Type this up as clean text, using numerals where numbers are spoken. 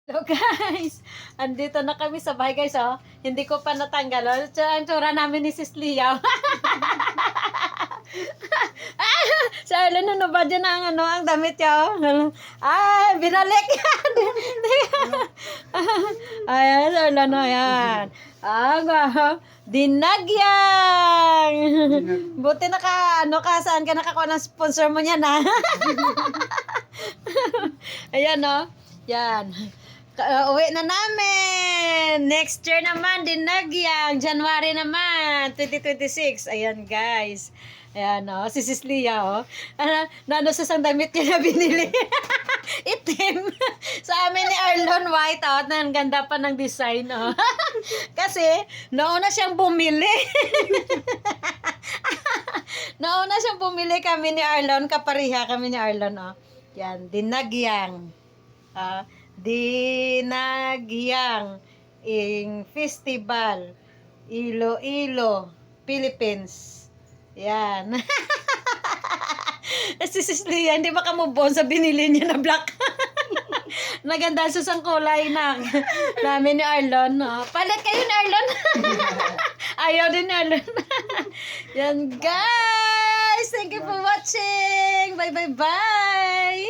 So guys, andito na kami sa bahay guys, oh. Hindi ko pa natanggal. Oh. Ang tsura namin ni Sis Liao. Sa Arlen, ano ba dyan ang, ang damit niya? Oh. Ay, binalik yan. Ayan, sa Arlen, ayan. Dinagyang. Buti saan ka nakakuha ng sponsor mo niyan, ha? Ayan, oh. Yan. Uwi na namin. Next year naman, Dinagyang. January naman, 2026. Ayan, guys. Ayan, oh. Si Sis Lia, oh. Nano sa isang damit niya na binili. Itim. Sa amin ni Arlon, white out. Ang ganda pa ng design, oh. Kasi, nauna siyang bumili. Nauna siyang bumili kami ni Arlon. Kapariha kami ni Arlon, oh. Yan, Dinagyang. Dinagyang ing festival Iloilo, Philippines. Yan. Si Sis Lia, hindi makamubon sa binili niya na black. Naganda sa sang kulay na namin ni Arlon. Oh. Palit kayo ni Arlon. Ayaw din ni Arlon. Yan guys. Thank you for watching. Bye bye bye.